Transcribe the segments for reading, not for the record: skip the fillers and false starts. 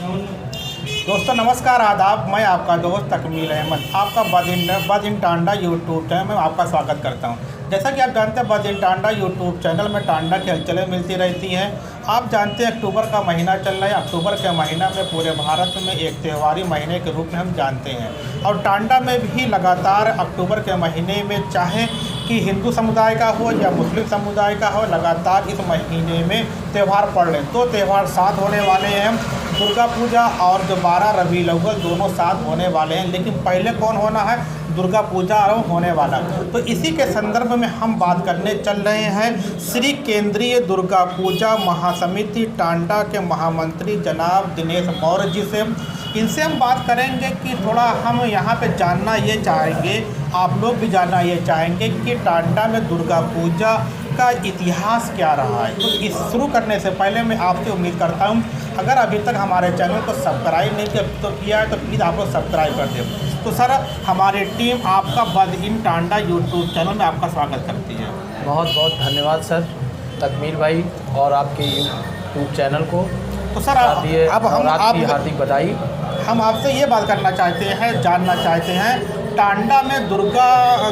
दोस्तों नमस्कार, आदाब। मैं आपका दोस्त तकमील अहमद आपका बद इन टांडा यूट्यूब चैनल में आपका स्वागत करता हूं। जैसा कि आप जानते हैं, बद इन टांडा यूट्यूब चैनल में टांडा की हलचलें मिलती रहती हैं। आप जानते हैं अक्टूबर का महीना चल रहा है। अक्टूबर के महीना में पूरे भारत में एक त्योहारी महीने के रूप में हम जानते हैं, और टांडा में भी लगातार अक्टूबर के महीने में, चाहे कि हिंदू समुदाय का हो या मुस्लिम समुदाय का हो, लगातार इस महीने में त्यौहार पड़ रहे हैं। दो त्यौहार साथ होने वाले हैं, दुर्गा पूजा और जो 12 रबीउल अव्वल, दोनों साथ होने वाले हैं। लेकिन पहले कौन होना है? दुर्गा पूजा होने वाला। तो इसी के संदर्भ में हम बात करने चल रहे हैं श्री केंद्रीय दुर्गा पूजा महासमिति टांडा के महामंत्री जनाब दिनेश मौर्य जी से। इनसे हम बात करेंगे कि थोड़ा हम यहाँ पे जानना ये चाहेंगे, आप लोग भी जानना ये चाहेंगे कि टांडा में दुर्गा पूजा का इतिहास क्या रहा है। तो इस शुरू करने से पहले मैं आपसे उम्मीद करता हूँ, अगर अभी तक हमारे चैनल को सब्सक्राइब नहीं किया है तो प्लीज़ आप लोग सब्सक्राइब कर दें। तो सर, हमारी टीम आपका बद इन टांडा यूट्यूब चैनल में आपका स्वागत करती है। बहुत बहुत धन्यवाद सर तकमील भाई और आपके यूट्यूब चैनल को। तो सर अब हम आपकी हार्दिक बधाई। हम आपसे ये बात करना चाहते हैं, जानना चाहते हैं, टांडा में दुर्गा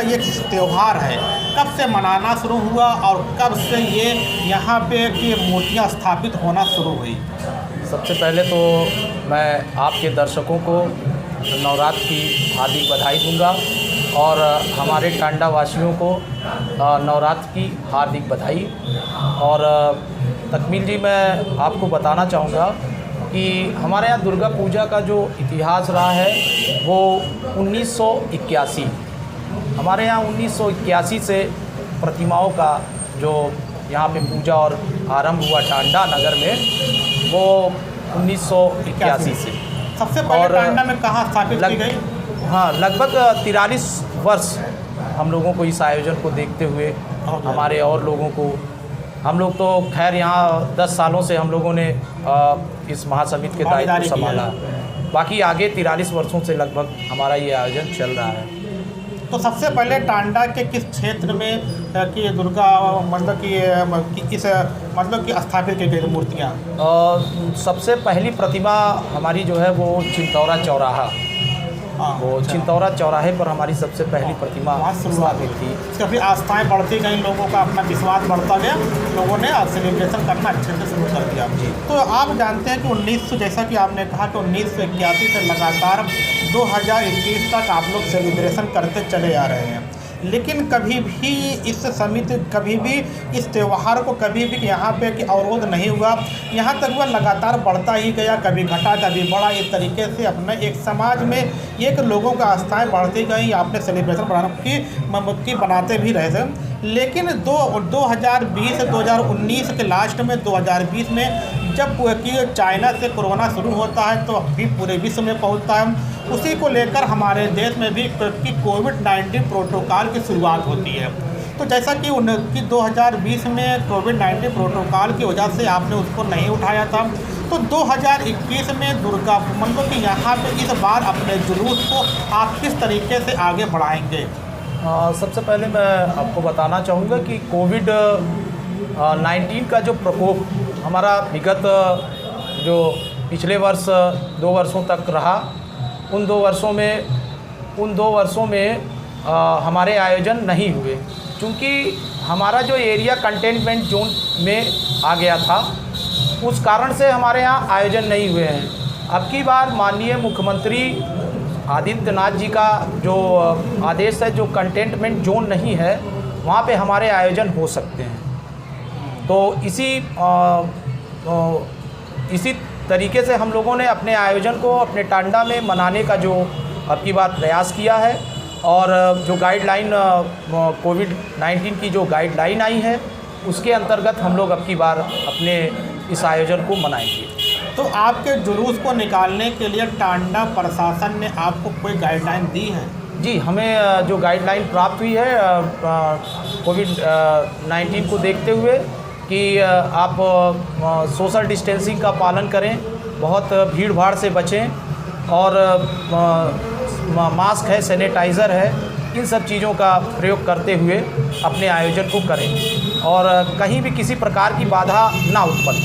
ये त्यौहार है, कब से मनाना शुरू हुआ और कब से ये यहाँ पे की मूर्तियाँ स्थापित होना शुरू हुई? सबसे पहले तो मैं आपके दर्शकों को नवरात्र की हार्दिक बधाई दूंगा और हमारे टांडा वासियों को नवरात्र की हार्दिक बधाई। और तकमील जी, मैं आपको बताना चाहूँगा कि हमारे यहाँ दुर्गा पूजा का जो इतिहास रहा है वो 1981, हमारे यहाँ 1981 से प्रतिमाओं का जो यहाँ पे पूजा और आरंभ हुआ टांडा नगर में, वो 1981 से। सबसे पहले टांडा में कहाँ स्थापित की गई? हाँ, लगभग 43 वर्ष हम लोगों को इस आयोजन को देखते हुए, हमारे और लोगों को, हम लोग तो खैर यहाँ 10 सालों से हम लोगों ने इस महासमिति के दायित्व को संभाला। बाकी आगे 43 वर्षों से लगभग हमारा ये आयोजन चल रहा है। तो सबसे पहले टांडा के किस क्षेत्र में कि दुर्गा मतलब कि स्थापित की गई मूर्तियाँ? सबसे पहली प्रतिमा हमारी जो है वो चिंतौरा चौराहा, वो चिंतौरा चौराहे पर हमारी सबसे पहली प्रतिमा स्थापित थी। काफ़ी आस्थाएं बढ़ती गई, लोगों का अपना विश्वास बढ़ता गया, लोगों ने सेलिब्रेशन करना अच्छे से शुरू कर दिया जी। तो आप जानते हैं कि जैसा कि आपने कहा कि 1981 से लगातार 2021 तक आप लोग सेलिब्रेशन करते चले आ रहे हैं, लेकिन कभी भी इस समिति इस त्यौहार को कभी भी यहाँ पे कि अवरोध नहीं हुआ। यहाँ तक वह लगातार बढ़ता ही गया, कभी घटा कभी बढ़ा। इस तरीके से अपने एक समाज में एक लोगों का आस्थाएं बढ़ती गई। आपने सेलिब्रेशन की बनाते भी रहे थे, लेकिन 2019 के लास्ट में 2020 में जब कि चाइना से कोरोना शुरू होता है तो भी पूरे विश्व में पहुंचता है। उसी को लेकर हमारे देश में भी कोविड-19 प्रोटोकॉल की शुरुआत होती है। तो जैसा कि 2020 में कोविड-19 प्रोटोकॉल की वजह से आपने उसको नहीं उठाया था, तो 2021 में दुर्गा मतलब कि यहाँ पे इस बार अपने जुलूस को आप किस तरीके से आगे बढ़ाएंगे? सबसे पहले मैं आपको बताना चाहूँगा कि कोविड-19 का जो प्रकोप हमारा विगत जो पिछले वर्ष 2 वर्षों तक रहा, उन दो वर्षों में हमारे आयोजन नहीं हुए, क्योंकि हमारा जो एरिया कंटेनमेंट जोन में आ गया था, उस कारण से हमारे यहाँ आयोजन नहीं हुए हैं। अब की बार माननीय मुख्यमंत्री आदित्यनाथ जी का जो आदेश है, जो कंटेनमेंट जोन नहीं है वहाँ पे हमारे आयोजन हो सकते हैं। तो इसी तरीके से हम लोगों ने अपने आयोजन को अपने टांडा में मनाने का जो अब की बार प्रयास किया है, और जो गाइडलाइन कोविड-19 की जो गाइडलाइन आई है उसके अंतर्गत हम लोग अब की बार अपने इस आयोजन को मनाएंगे। तो आपके जुलूस को निकालने के लिए टांडा प्रशासन ने आपको कोई गाइडलाइन दी है? जी, हमें जो गाइडलाइन प्राप्त हुई है कोविड-19 को देखते हुए कि आप सोशल डिस्टेंसिंग का पालन करें, बहुत भीड़ भाड़ से बचें, और मास्क है, सैनिटाइज़र है, इन सब चीज़ों का प्रयोग करते हुए अपने आयोजन को करें और कहीं भी किसी प्रकार की बाधा ना उत्पन्न।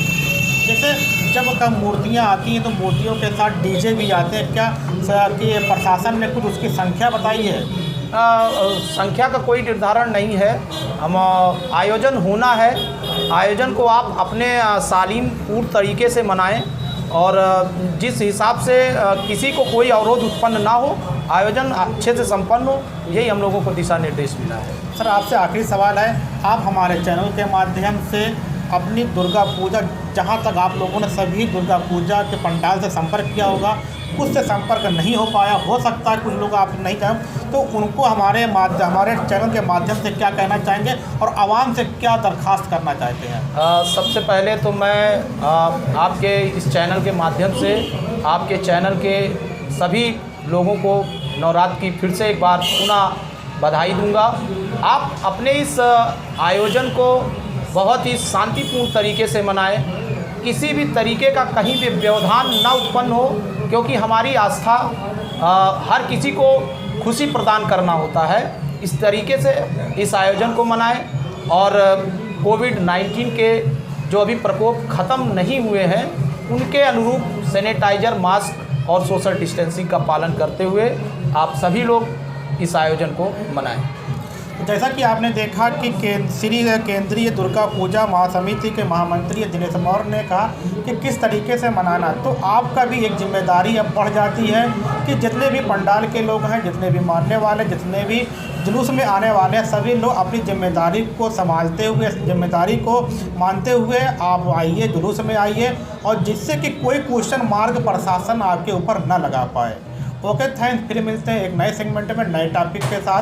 जैसे जब का मूर्तियाँ आती हैं तो मूर्तियों के साथ डीजे भी आते हैं, क्या कि प्रशासन ने कुछ उसकी संख्या बताई है? संख्या का कोई निर्धारण नहीं है। हम आयोजन होना है, आयोजन को आप अपने शालीन पूर्ण तरीके से मनाएं और जिस हिसाब से किसी को कोई अवरोध उत्पन्न ना हो, आयोजन अच्छे से संपन्न हो, यही हम लोगों को दिशा निर्देश मिला है। सर, आपसे आखिरी सवाल है, आप हमारे चैनल के माध्यम से अपनी दुर्गा पूजा, जहाँ तक आप लोगों ने सभी दुर्गा पूजा के पंडाल से संपर्क किया होगा, कुछ से संपर्क नहीं हो पाया, हो सकता है कुछ लोग आप नहीं कहें, तो उनको हमारे चैनल के माध्यम से क्या कहना चाहेंगे और आवाम से क्या दरख्वास्त करना चाहते हैं? सबसे पहले तो मैं आपके इस चैनल के माध्यम से आपके चैनल के सभी लोगों को नवरात्र की फिर से एक बार पुनः बधाई दूंगा। आप अपने इस आयोजन को बहुत ही शांतिपूर्ण तरीके से मनाएं, किसी भी तरीके का कहीं भी व्यवधान न उत्पन्न हो, क्योंकि हमारी आस्था हर किसी को खुशी प्रदान करना होता है। इस तरीके से इस आयोजन को मनाएं और कोविड-19 के जो अभी प्रकोप ख़त्म नहीं हुए हैं, उनके अनुरूप सैनिटाइज़र, मास्क और सोशल डिस्टेंसिंग का पालन करते हुए आप सभी लोग इस आयोजन को मनाएं। जैसा कि आपने देखा कि केंद्रीय दुर्गा पूजा महासमिति के महामंत्री दिनेश मौर्य ने कहा कि किस तरीके से मनाना, तो आपका भी एक जिम्मेदारी अब बढ़ जाती है कि जितने भी पंडाल के लोग हैं, जितने भी मानने वाले, जितने भी जुलूस में आने वाले हैं, सभी लोग अपनी जिम्मेदारी को संभालते हुए, जिम्मेदारी को मानते हुए आप आइए, जुलूस में आइए, और जिससे कि कोई क्वेश्चन मार्क प्रशासन आपके ऊपर न लगा पाए। Okay, thanks. फिर मिलते हैं एक नए सेगमेंट में नए टॉपिक के साथ।